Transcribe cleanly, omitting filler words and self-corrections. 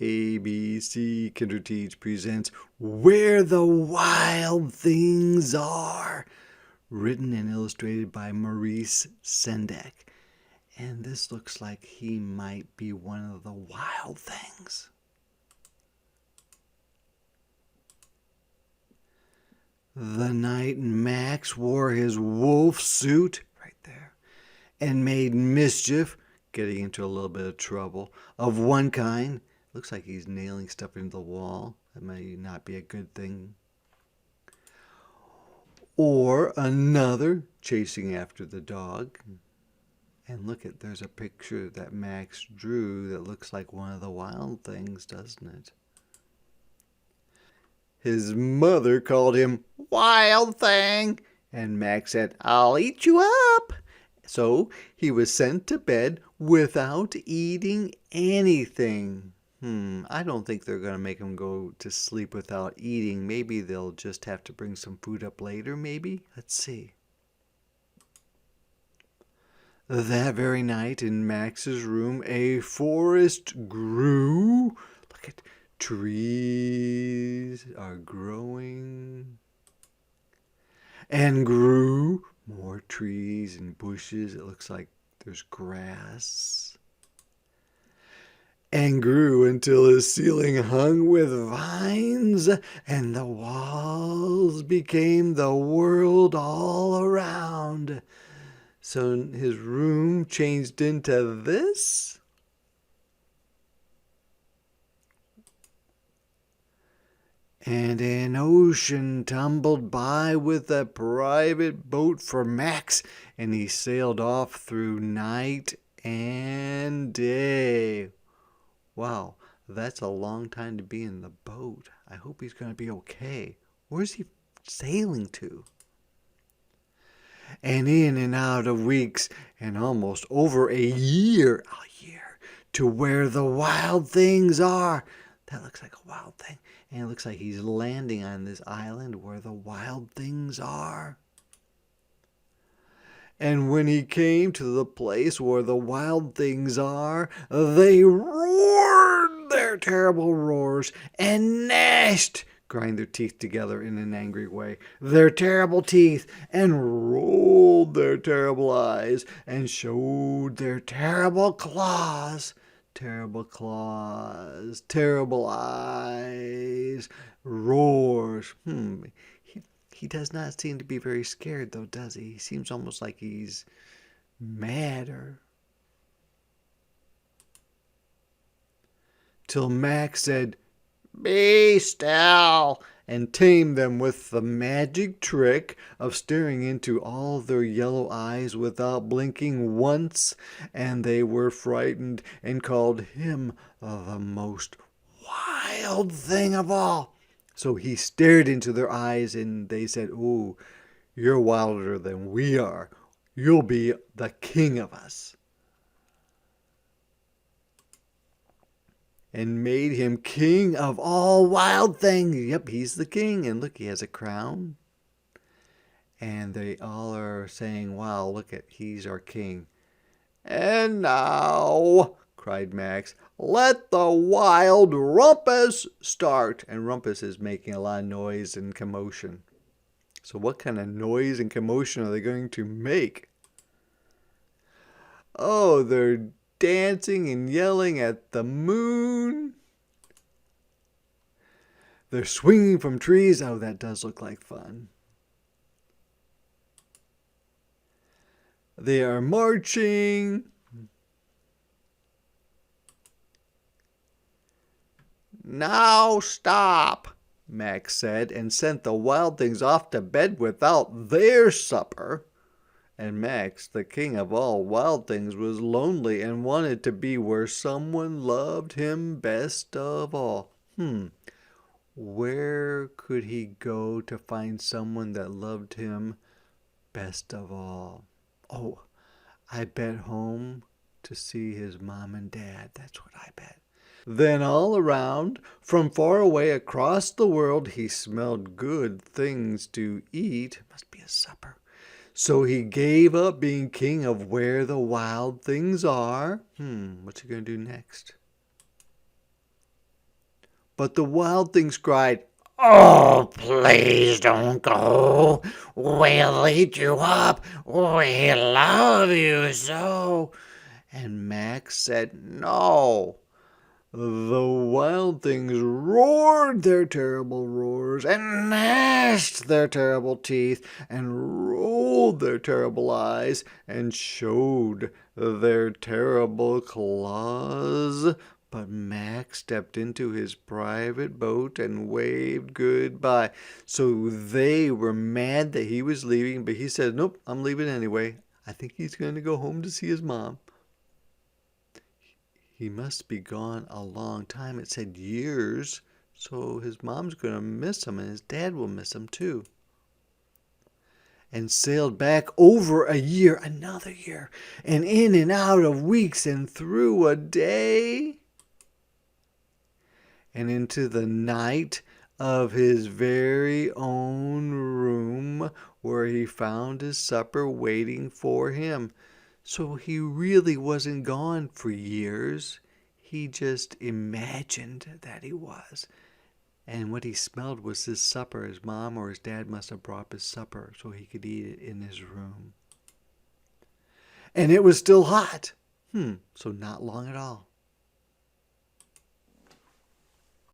ABC Kinderteach presents Where the Wild Things Are, written and illustrated by Maurice Sendak. And this looks like he might be one of the wild things. The night Max wore his wolf suit, right there, and made mischief, getting into a little bit of trouble, of one kind. Looks like he's nailing stuff into the wall. That may not be a good thing. Or another, chasing after the dog. And look at, there's a picture that Max drew that looks like one of the wild things, doesn't it? His mother called him Wild Thing, and Max said, "I'll eat you up." So he was sent to bed without eating anything. I don't think they're going to make him go to sleep without eating. Maybe they'll just have to bring some food up later, maybe? Let's see. That very night in Max's room, a forest grew. Look at trees are growing and grew. More trees and bushes. It looks like there's grass. And grew until his ceiling hung with vines, and the walls became the world all around. So his room changed into this. And an ocean tumbled by with a private boat for Max, and he sailed off through night and day. Wow, that's a long time to be in the boat. I hope he's going to be okay. Where's he sailing to? And in and out of weeks, and almost over a year, to where the wild things are. That looks like a wild thing. And it looks like he's landing on this island where the wild things are. And when he came to the place where the wild things are, they roared their terrible roars and gnashed, grind their teeth together in an angry way, their terrible teeth, and rolled their terrible eyes, and showed their terrible claws. Terrible claws, terrible eyes, roars. He does not seem to be very scared, though, does he? He seems almost like he's madder. Till Max said, "Be still," and tamed them with the magic trick of staring into all their yellow eyes without blinking once, and they were frightened and called him the most wild thing of all. So he stared into their eyes, and they said, "Oh, you're wilder than we are. You'll be the king of us." And made him king of all wild things. Yep, he's the king. And look, he has a crown. And they all are saying, "Wow, look at, he's our king." "And now," cried Max, "let the wild rumpus start." And rumpus is making a lot of noise and commotion. So what kind of noise and commotion are they going to make? Oh, they're dancing and yelling at the moon. They're swinging from trees. Oh, that does look like fun. They are marching. "Now stop," Max said, and sent the wild things off to bed without their supper. And Max, the king of all wild things, was lonely and wanted to be where someone loved him best of all. Where could he go to find someone that loved him best of all? Oh, I bet home to see his mom and dad. That's what I bet. Then all around, from far away across the world, he smelled good things to eat. Must be a supper. So he gave up being king of where the wild things are. What's he going to do next? But the wild things cried, "Oh, please don't go. We'll eat you up. We love you so." And Max said, "No." The wild things roared their terrible roars and gnashed their terrible teeth and rolled their terrible eyes and showed their terrible claws. But Max stepped into his private boat and waved goodbye. So they were mad that he was leaving, but he said, "Nope, I'm leaving anyway. I think he's going to go home to see his mom." He must be gone a long time. It said years. So his mom's going to miss him and his dad will miss him too. And sailed back over a year, another year, and in and out of weeks and through a day. And into the night of his very own room where he found his supper waiting for him. So he really wasn't gone for years. He just imagined that he was. And what he smelled was his supper. His mom or his dad must have brought his supper so he could eat it in his room. And it was still hot. So not long at all.